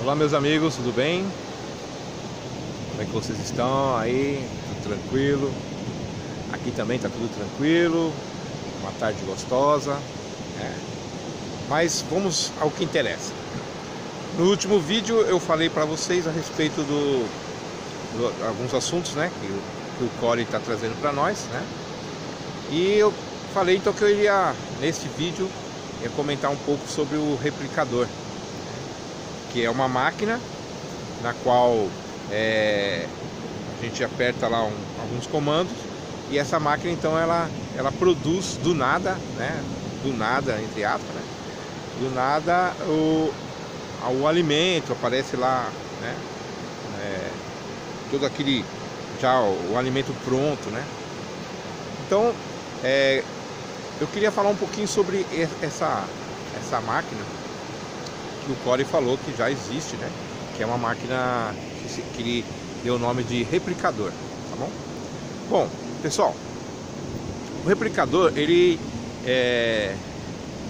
Olá meus amigos, tudo bem? Como é que vocês estão aí? Tudo tranquilo? Aqui também tá tudo tranquilo. Uma tarde gostosa, né? Mas vamos ao que interessa. No último vídeo eu falei para vocês a respeito de alguns assuntos, né, que o Corey está trazendo para nós, né? E eu falei então que eu iria, nesse vídeo, comentar um pouco sobre o replicador, que é uma máquina na qual a gente aperta lá alguns comandos e essa máquina então ela produz do nada, né? Do nada, entre aspas, né? Do nada o alimento aparece lá, né? Todo aquele já o alimento pronto, né? Então eu queria falar um pouquinho sobre essa máquina que o Corey falou que já existe, né? Que é uma máquina que ele deu o nome de replicador, tá bom? Bom, pessoal, o replicador, ele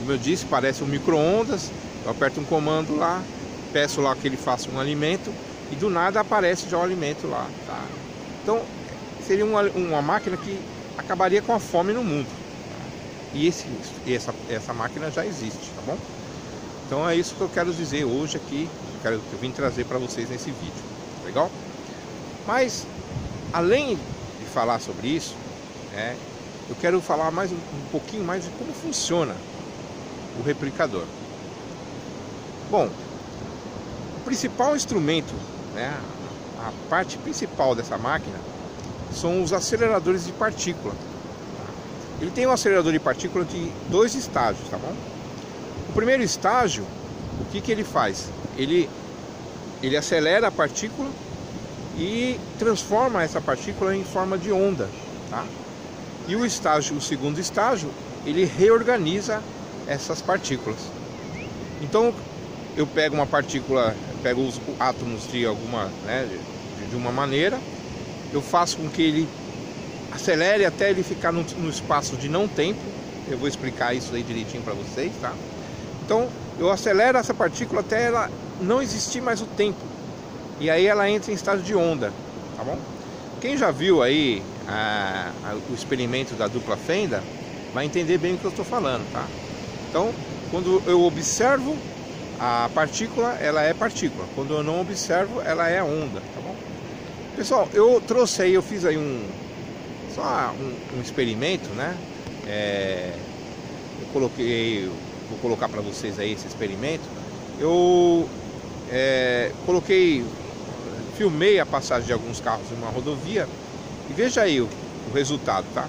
como eu disse, parece um micro-ondas. Eu aperto um comando lá, peço lá que ele faça um alimento e do nada aparece já o alimento lá, tá? Então, seria uma máquina que acabaria com a fome no mundo, tá? E essa máquina já existe, tá bom? Então é isso que eu quero dizer hoje aqui, que eu vim trazer para vocês nesse vídeo, legal? Mas, além de falar sobre isso, eu quero falar mais um pouquinho mais de como funciona o replicador. Bom, o principal instrumento, né, a parte principal dessa máquina são os aceleradores de partícula. Ele tem um acelerador de partícula de 2 estágios, tá bom? O primeiro estágio, o que ele faz? Ele acelera a partícula e transforma essa partícula em forma de onda, tá? E o segundo estágio, ele reorganiza essas partículas. Então, eu pego uma partícula, pego os átomos de alguma, né, de uma maneira, eu faço com que ele acelere até ele ficar no espaço de não tempo. Eu vou explicar isso aí direitinho para vocês, tá? Então, eu acelero essa partícula até ela não existir mais o tempo. E aí ela entra em estado de onda, tá bom? Quem já viu aí o experimento da dupla fenda vai entender bem o que eu estou falando, tá? Então, quando eu observo a partícula, ela é partícula. Quando eu não observo, ela é onda, tá bom? Pessoal, eu trouxe aí, eu fiz aí só um experimento, né? Vou colocar para vocês aí esse experimento. Eu filmei a passagem de alguns carros em uma rodovia e veja aí o resultado, tá?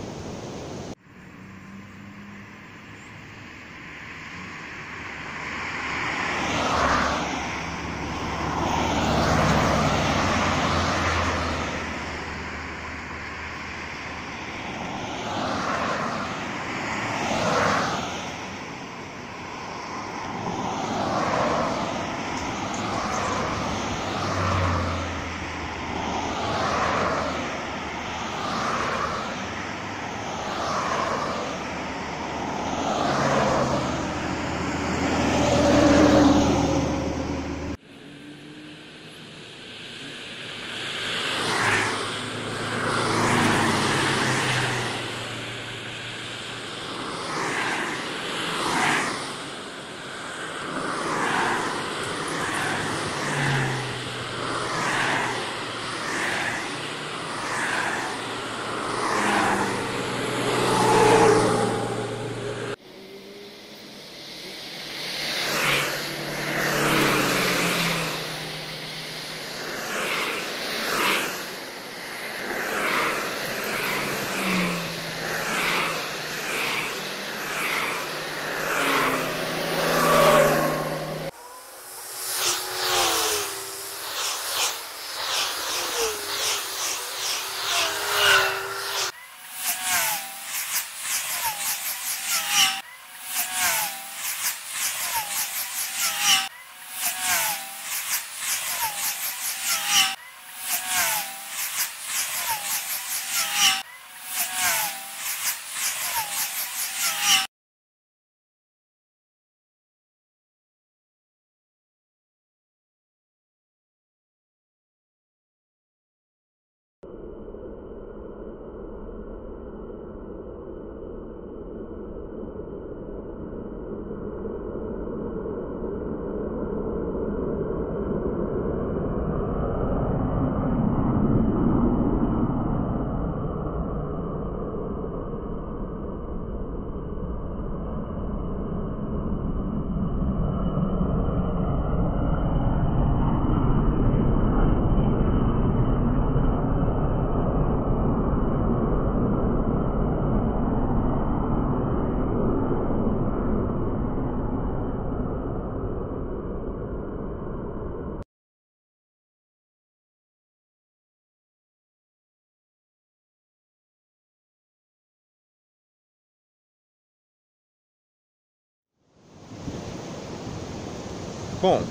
Bom,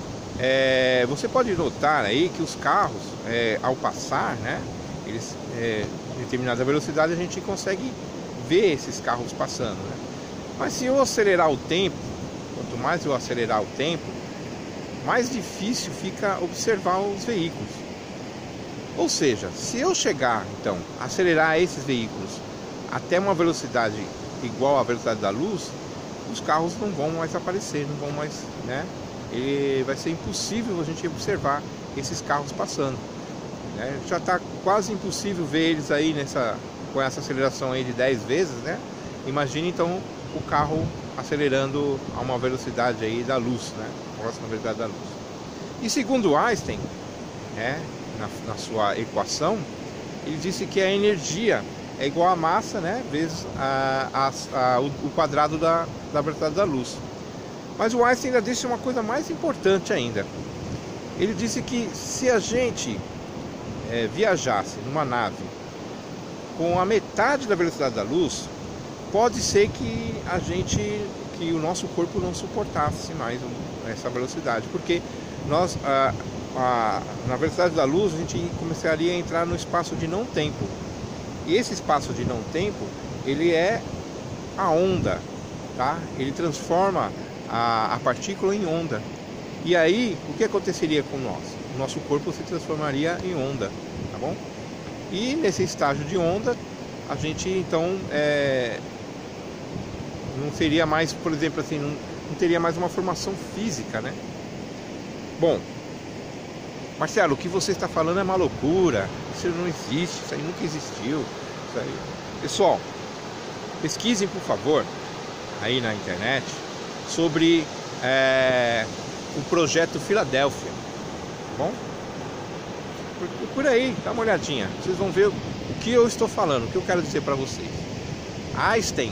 você pode notar aí que os carros, ao passar, né, eles, em determinada velocidade, a gente consegue ver esses carros passando, né? Mas se eu acelerar o tempo, quanto mais eu acelerar o tempo, mais difícil fica observar os veículos. Ou seja, se eu chegar, então, a acelerar esses veículos até uma velocidade igual à velocidade da luz, os carros não vão mais aparecer, não vão mais, né? E vai ser impossível a gente observar esses carros passando, né? Já está quase impossível ver eles aí com essa aceleração aí de 10 vezes, né? Imagine então o carro acelerando a uma velocidade aí da luz, né? Próxima velocidade da luz. E segundo Einstein, né, na sua equação, ele disse que a energia é igual a massa, né, vezes o quadrado da velocidade da luz. Mas o Einstein ainda disse uma coisa mais importante ainda. Ele disse que se a gente viajasse numa nave com a metade da velocidade da luz, pode ser que o nosso corpo não suportasse mais essa velocidade, porque nós, na velocidade da luz, a gente começaria a entrar no espaço de não tempo. E esse espaço de não tempo, ele é a onda, tá? Ele transforma a partícula em onda. E aí, o que aconteceria com nós? O nosso corpo se transformaria em onda, tá bom? E nesse estágio de onda, a gente então não seria mais, por exemplo, assim, não teria mais uma formação física, né? Bom, Marcelo, o que você está falando é uma loucura. Isso não existe, isso aí nunca existiu. Isso aí. Pessoal, pesquisem, por favor, aí na internet sobre o projeto Filadélfia, tá bom? Por aí, dá uma olhadinha. Vocês vão ver o que eu estou falando, o que eu quero dizer para vocês. Einstein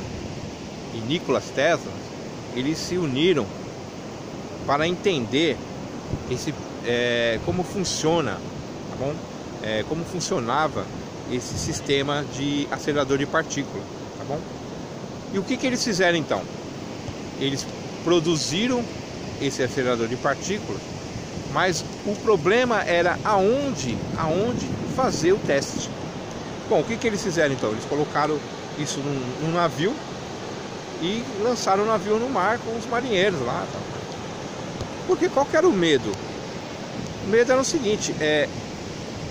e Nikola Tesla, eles se uniram para entender como funciona, tá bom? Como funcionava esse sistema de acelerador de partícula, tá bom? E o que eles fizeram então? Eles produziram esse acelerador de partículas, mas o problema era aonde fazer o teste. Bom, o que eles fizeram então? Eles colocaram isso num navio e lançaram o navio no mar com os marinheiros lá, tá? Porque qual que era o medo? O medo era o seguinte,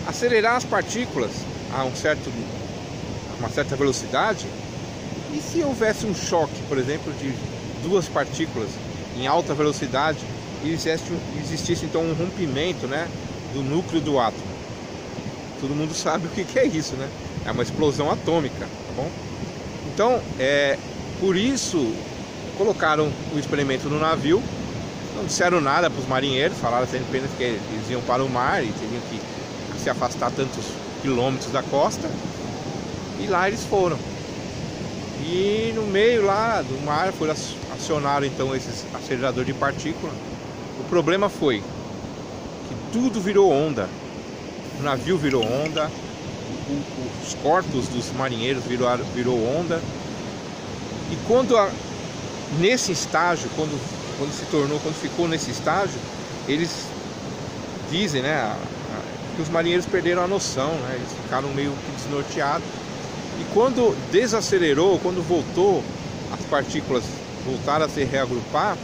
acelerar as partículas a uma certa velocidade, e se houvesse um choque, por exemplo, de duas partículas em alta velocidade e existisse então um rompimento, né, do núcleo do átomo. Todo mundo sabe o que é isso, né? É uma explosão atômica, tá bom? Então, por isso colocaram o experimento no navio. Não disseram nada para os marinheiros, falaram apenas que eles iam para o mar e teriam que se afastar tantos quilômetros da costa. E lá eles foram. E no meio lá do mar acionaram então esses aceleradores de partícula. O problema foi que tudo virou onda. O navio virou onda, os corpos dos marinheiros virou onda. E nesse estágio, quando ficou nesse estágio, eles dizem, né, que os marinheiros perderam a noção, né, eles ficaram meio que desnorteados. E quando desacelerou, quando voltou, as partículas voltaram a se reagrupar,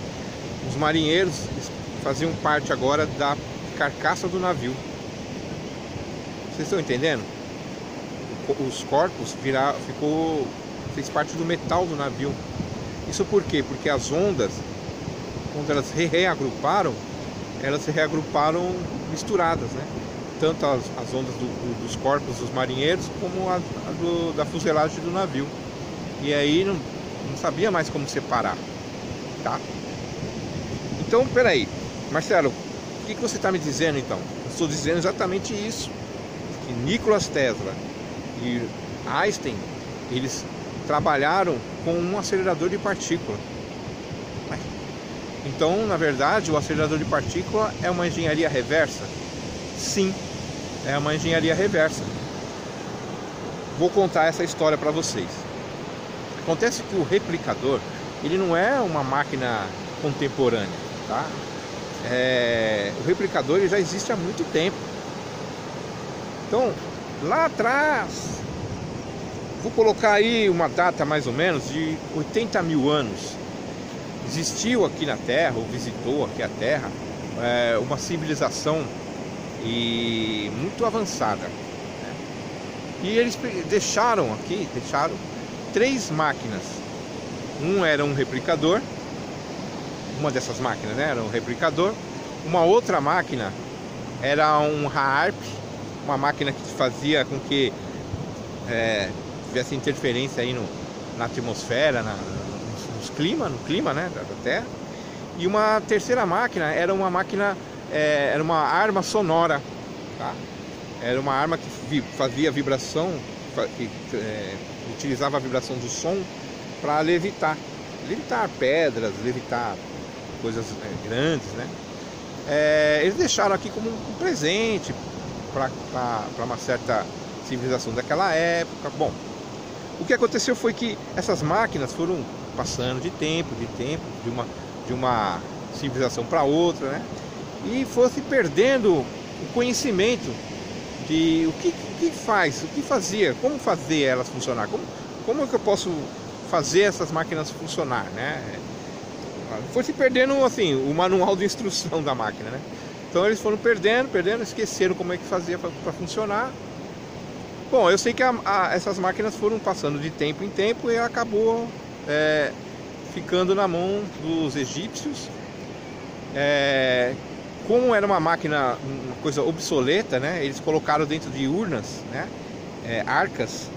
os marinheiros faziam parte agora da carcaça do navio. Vocês estão entendendo? Os corpos fez parte do metal do navio. Isso por quê? Porque as ondas, quando elas reagruparam, elas se reagruparam misturadas, né? Tanto as ondas dos corpos dos marinheiros como da fuselagem do navio. E aí não sabia mais como separar, tá? Então, peraí, Marcelo, o que você está me dizendo então? Eu estou dizendo exatamente isso, que Nikola Tesla e Einstein, eles trabalharam com um acelerador de partícula. Então, na verdade, o acelerador de partícula é uma engenharia reversa? Sim, é uma engenharia reversa. Vou contar essa história para vocês. Acontece que o replicador, ele não é uma máquina contemporânea, tá? o replicador ele já existe há muito tempo. Então, lá atrás, vou colocar aí uma data mais ou menos de 80 mil anos, existiu aqui na Terra, ou visitou aqui a Terra, uma civilização muito avançada, né? E eles deixaram 3 máquinas. Um era um replicador, uma dessas máquinas, né, era um replicador. Uma outra máquina era um HAARP, uma máquina que fazia com que tivesse interferência aí na atmosfera, no clima, né, da Terra. E uma terceira máquina era uma máquina, era uma arma sonora, tá? Era uma arma que fazia vibração, que utilizava a vibração do som para levitar pedras, levitar coisas grandes, né? Eles deixaram aqui como um presente para uma certa civilização daquela época. Bom, o que aconteceu foi que essas máquinas foram passando de tempo, de uma civilização para outra, né? E fosse perdendo o conhecimento de o que fazia, como fazer elas funcionar, como é que eu posso fazer essas máquinas funcionar, né? Foi se perdendo assim o manual de instrução da máquina, né? Então eles foram perdendo, esqueceram como é que fazia para funcionar. Bom, eu sei que essas máquinas foram passando de tempo em tempo e acabou ficando na mão dos egípcios. Como era uma máquina, uma coisa obsoleta, né? Eles colocaram dentro de urnas, né? Arcas.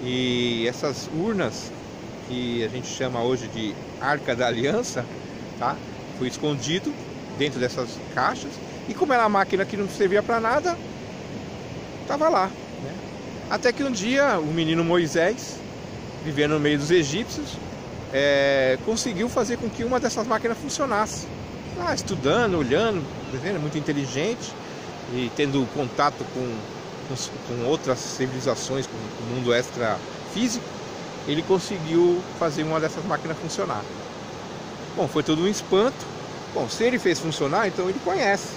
E essas urnas, que a gente chama hoje de Arca da Aliança, tá? Foi escondido dentro dessas caixas. E como era uma máquina que não servia para nada, estava lá, né? Até que um dia o menino Moisés, vivendo no meio dos egípcios, conseguiu fazer com que uma dessas máquinas funcionasse. Estudando, olhando, muito inteligente e tendo contato com outras civilizações, com o mundo extrafísico, ele conseguiu fazer uma dessas máquinas funcionar. Bom, foi todo um espanto. Bom, se ele fez funcionar, então ele conhece.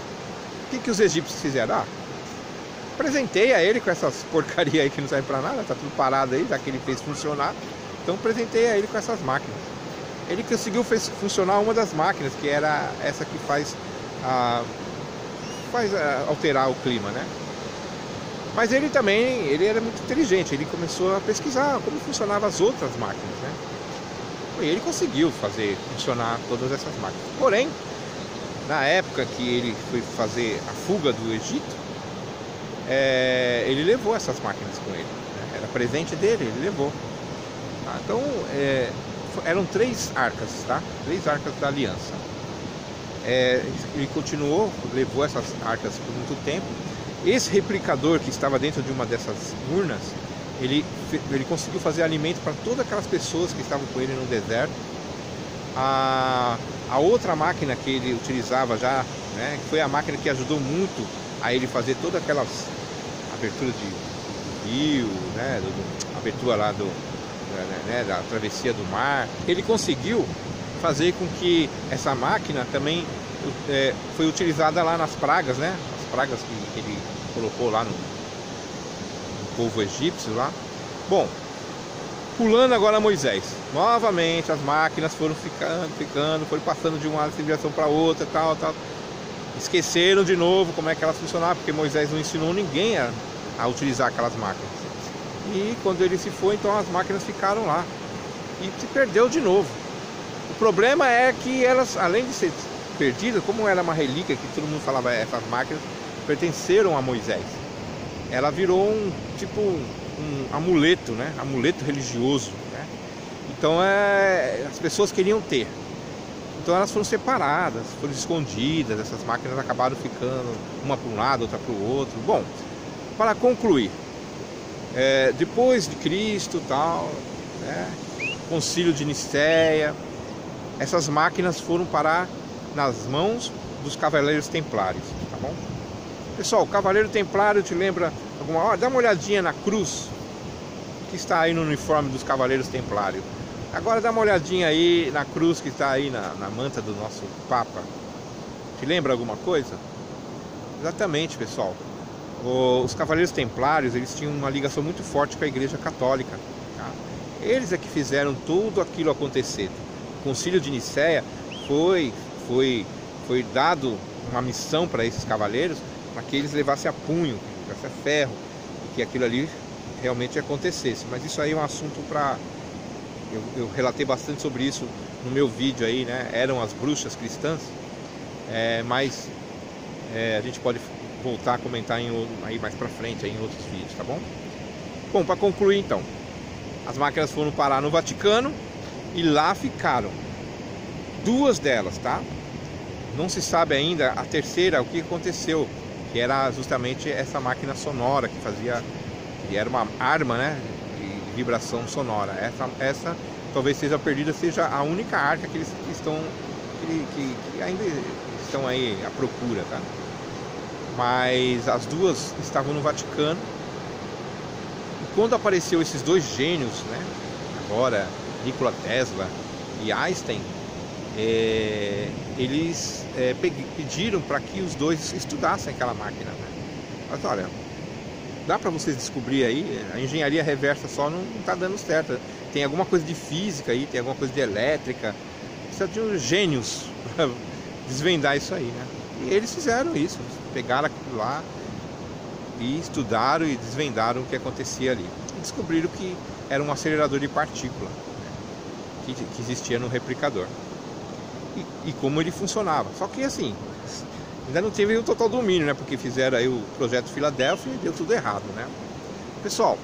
O que os egípcios fizeram? Apresentei a ele com essas porcarias aí que não servem para nada, tá tudo parado aí, já que ele fez funcionar. Então apresentei a ele com essas máquinas. Ele conseguiu funcionar uma das máquinas, que era essa que faz alterar o clima, né? Mas ele era muito inteligente, ele começou a pesquisar como funcionavam as outras máquinas, né? E ele conseguiu fazer funcionar todas essas máquinas. Porém, na época que ele foi fazer a fuga do Egito, ele levou essas máquinas com ele, né? Era presente dele, ele levou. Então, eram 3 arcas, tá? 3 arcas da aliança. Ele continuou, levou essas arcas por muito tempo. Esse replicador que estava dentro de uma dessas urnas, ele conseguiu fazer alimento para todas aquelas pessoas que estavam com ele no deserto. A outra máquina que ele utilizava já, né, que foi a máquina que ajudou muito a ele fazer todas aquelas aberturas de rio, né, abertura lá da travessia do mar. Ele conseguiu fazer com que essa máquina também foi utilizada lá nas pragas, né? As pragas que ele colocou lá no povo egípcio lá. Bom, pulando agora Moisés. Novamente as máquinas foram ficando, foram passando de uma civilização para outra, tal. Esqueceram de novo como é que elas funcionavam, porque Moisés não ensinou ninguém a utilizar aquelas máquinas. E quando ele se foi, então as máquinas ficaram lá e se perdeu de novo. O problema é que elas, além de ser perdidas, como era uma relíquia que todo mundo falava, essas máquinas pertenceram a Moisés, ela virou um amuleto, né? Amuleto religioso, né? Então as pessoas queriam ter. Então elas foram separadas, foram escondidas. Essas máquinas acabaram ficando uma para um lado, outra para o outro. Bom, para concluir, depois de Cristo, tal, né? Concílio de Nicéia, essas máquinas foram parar nas mãos dos Cavaleiros Templários, tá bom? Pessoal, o Cavaleiro Templário te lembra alguma hora? Dá uma olhadinha na cruz que está aí no uniforme dos Cavaleiros Templários. Agora dá uma olhadinha aí na cruz que está aí na manta do nosso Papa. Te lembra alguma coisa? Exatamente, pessoal. Os Cavaleiros Templários, eles tinham uma ligação muito forte com a Igreja Católica, tá? Eles é que fizeram tudo aquilo acontecer. O Concílio de Nicéia foi dado uma missão para esses cavaleiros, para que eles levassem a punho, que levassem a ferro, e que aquilo ali realmente acontecesse. Mas isso aí é um assunto para... Eu relatei bastante sobre isso no meu vídeo aí, né? Eram as bruxas cristãs, mas a gente pode voltar a comentar aí mais pra frente aí em outros vídeos, tá bom? Bom, para concluir então, as máquinas foram parar no Vaticano e lá ficaram. Duas delas, tá? Não se sabe ainda a terceira, o que aconteceu, que era justamente essa máquina sonora que era uma arma, né, de vibração sonora. Essa talvez seja perdida, seja a única arca que eles que ainda estão aí à procura, tá? Mas as duas estavam no Vaticano. E quando apareceu esses dois gênios, né, agora Nikola Tesla e Einstein, eles pediram para que os dois estudassem aquela máquina, né? Mas olha, dá para vocês descobrir aí, a engenharia reversa só não está dando certo. Tem alguma coisa de física aí, tem alguma coisa de elétrica. Precisa de uns gênios para desvendar isso aí, né? E eles fizeram isso, pegaram aquilo lá e estudaram e desvendaram o que acontecia ali. E descobriram que era um acelerador de partícula, né, que existia no replicador. E como ele funcionava. Só que assim, ainda não teve o total domínio, né? Porque fizeram aí o projeto Filadélfia e deu tudo errado, né? Pessoal,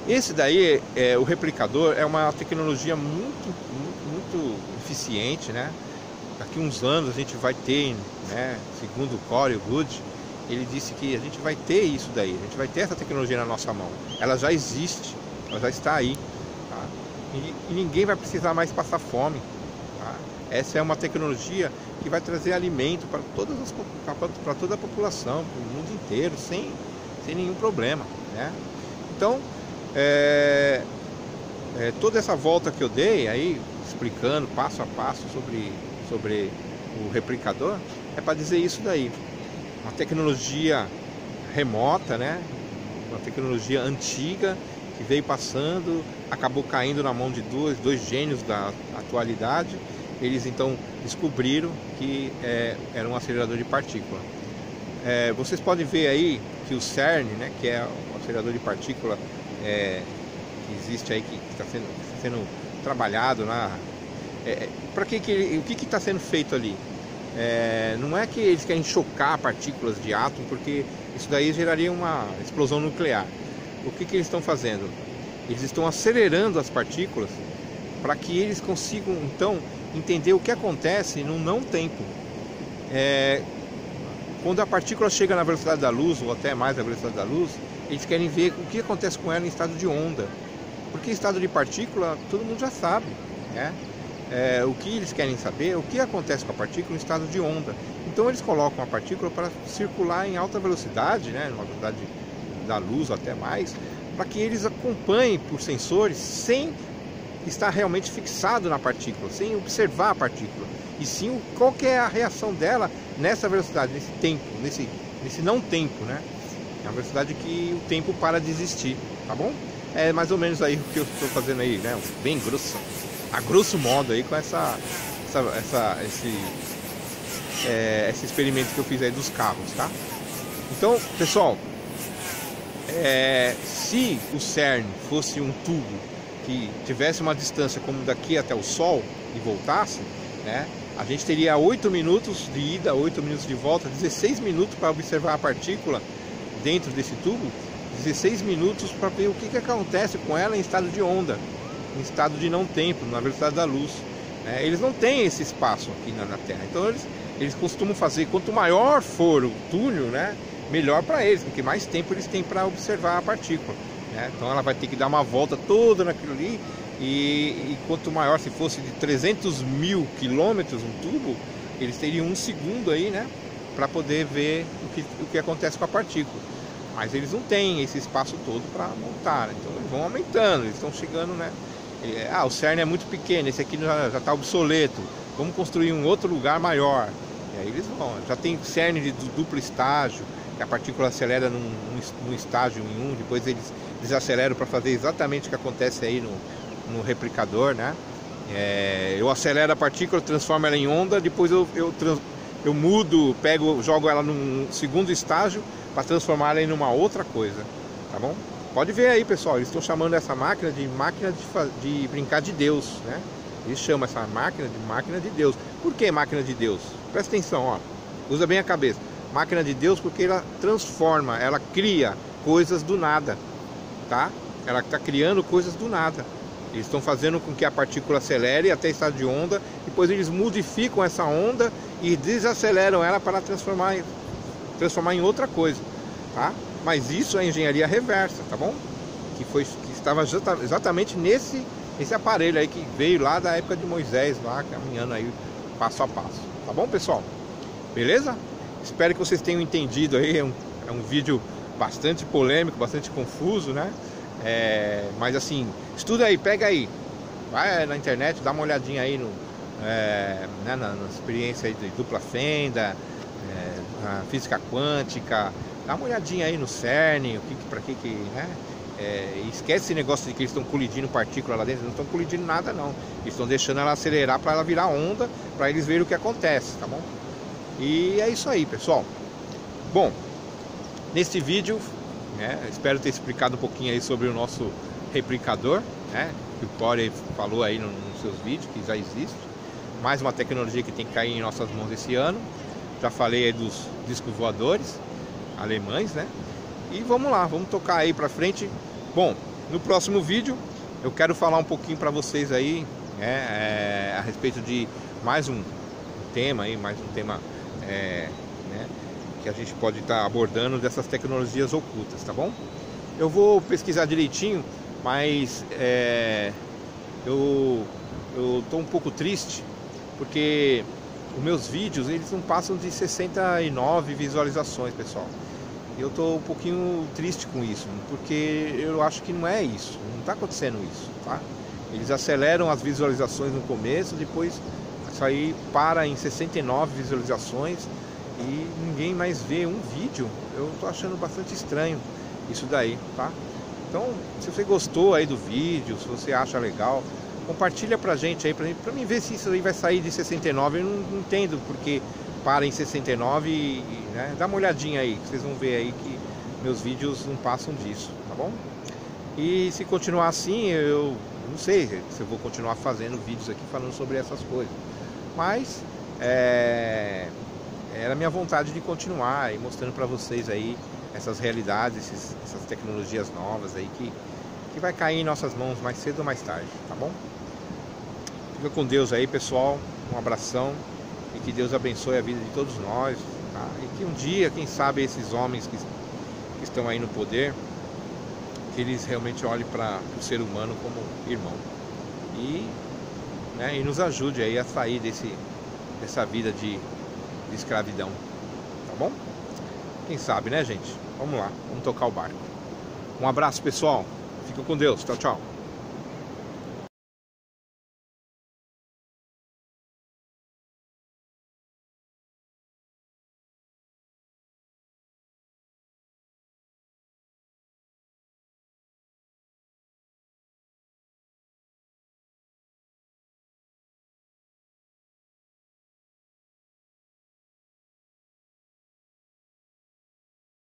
esse daí, o replicador, é uma tecnologia muito eficiente, né? Daqui uns anos a gente vai ter, né? Segundo o Corey Goode, ele disse que a gente vai ter isso daí, a gente vai ter essa tecnologia na nossa mão. Ela já existe, ela já está aí, tá? E ninguém vai precisar mais passar fome. Essa é uma tecnologia que vai trazer alimento para toda a população, para o mundo inteiro, sem nenhum problema, né? Então, toda essa volta que eu dei aí, explicando passo a passo sobre o replicador, é para dizer isso daí. Uma tecnologia remota, né? Uma tecnologia antiga que veio passando, acabou caindo na mão de dois gênios da atualidade. Eles então descobriram que era um acelerador de partícula. Vocês podem ver aí que o CERN, né, que é o acelerador de partícula que existe aí, que está sendo trabalhado na... o que está sendo feito ali? Não é que eles querem chocar partículas de átomo, porque isso daí geraria uma explosão nuclear. O que eles estão fazendo? Eles estão acelerando as partículas para que eles consigam então entender o que acontece no não tempo. Quando a partícula chega na velocidade da luz, ou até mais da velocidade da luz, eles querem ver o que acontece com ela em estado de onda. Porque em estado de partícula todo mundo já sabe, né? O que eles querem saber é o que acontece com a partícula em estado de onda. Então eles colocam a partícula para circular em alta velocidade, né? Numa velocidade da luz ou até mais, para que eles acompanhem por sensores sem estar realmente fixado na partícula, sem observar a partícula, e sim qual que é a reação dela nessa velocidade, nesse tempo, nesse não tempo, né? É uma velocidade que o tempo para de existir, tá bom? É mais ou menos aí o que eu estou fazendo aí, né? Bem grosso, a grosso modo aí com esse experimento que eu fiz aí dos carros, tá? Então, pessoal, se o CERN fosse um tubo que tivesse uma distância como daqui até o Sol e voltasse, né, a gente teria 8 minutos de ida, 8 minutos de volta, 16 minutos para observar a partícula dentro desse tubo, 16 minutos para ver o que acontece com ela em estado de onda, em estado de não tempo, na velocidade da luz. Eles não têm esse espaço aqui na Terra, então eles costumam fazer, quanto maior for o túnel, né, melhor para eles, porque mais tempo eles têm para observar a partícula. Então ela vai ter que dar uma volta toda naquilo ali, e quanto maior, se fosse de 300 mil quilômetros um tubo, eles teriam um segundo aí, né, para poder ver o que acontece com a partícula. Mas eles não têm esse espaço todo para montar, né? Então eles vão aumentando, eles estão chegando, né? O CERN é muito pequeno, esse aqui já está obsoleto, vamos construir um outro lugar maior. E aí eles vão, já tem cerne de duplo estágio, que a partícula acelera num estágio em um, depois eles desaceleram para fazer exatamente o que acontece aí no replicador, né? Eu acelero a partícula, transformo ela em onda, depois eu mudo, jogo ela num segundo estágio para transformar ela em uma outra coisa, tá bom? Pode ver aí, pessoal, eles estão chamando essa máquina de brincar de Deus, né? Eles chamam essa máquina de máquina de Deus. Por que máquina de Deus? Presta atenção, ó, usa bem a cabeça. Máquina de Deus porque ela transforma, ela cria coisas do nada, tá? Ela está criando coisas do nada. Eles estão fazendo com que a partícula acelere até estar de onda, depois eles modificam essa onda e desaceleram ela para transformar em outra coisa, tá? Mas isso é engenharia reversa, tá bom? Que estava exatamente nesse aparelho aí que veio lá da época de Moisés, lá caminhando aí passo a passo, tá bom, pessoal? Beleza? Espero que vocês tenham entendido aí. É um vídeo bastante polêmico, bastante confuso, né? Mas assim, estuda aí, pega aí, vai na internet, dá uma olhadinha aí na experiência aí de dupla fenda, na física quântica, dá uma olhadinha aí no CERN, né? Esquece esse negócio de que eles estão colidindo partícula lá dentro. Eles não estão colidindo nada não, eles estão deixando ela acelerar para ela virar onda, para eles verem o que acontece, tá bom? E é isso aí, pessoal. Bom, nesse vídeo, espero ter explicado um pouquinho aí sobre o nosso replicador, né, que o Corey falou aí nos seus vídeos, que já existe. Mais uma tecnologia que tem que cair em nossas mãos esse ano. Já falei aí dos discos voadores alemães, né? E vamos lá, vamos tocar aí pra frente. Bom, no próximo vídeo eu quero falar um pouquinho para vocês aí, a respeito de mais um tema aí, que a gente pode estar abordando dessas tecnologias ocultas, tá bom? Eu vou pesquisar direitinho, mas eu tô um pouco triste porque os meus vídeos eles não passam de 69 visualizações, pessoal. Eu tô um pouquinho triste com isso, porque eu acho que não é isso, não tá acontecendo isso, tá? Eles aceleram as visualizações no começo, depois isso aí para em 69 visualizações e ninguém mais vê um vídeo. Eu tô achando bastante estranho isso daí, tá? Então, se você gostou aí do vídeo, se você acha legal, compartilha pra gente aí, pra mim ver se isso aí vai sair de 69. Eu não entendo porque para em 69 né? Dá uma olhadinha aí, vocês vão ver aí que meus vídeos não passam disso, tá bom? E se continuar assim, eu não sei se eu vou continuar fazendo vídeos aqui falando sobre essas coisas, mas era a minha vontade de continuar e mostrando para vocês aí essas realidades, essas tecnologias novas aí que vai cair em nossas mãos mais cedo ou mais tarde, tá bom? Fica com Deus aí, pessoal, um abração e que Deus abençoe a vida de todos nós, tá? E que um dia, quem sabe, esses homens que estão aí no poder, que eles realmente olhem para o ser humano como irmão e nos ajude aí a sair dessa vida de escravidão, tá bom? Quem sabe, né, gente? Vamos lá, vamos tocar o barco. Um abraço, pessoal, fica com Deus, tchau, tchau.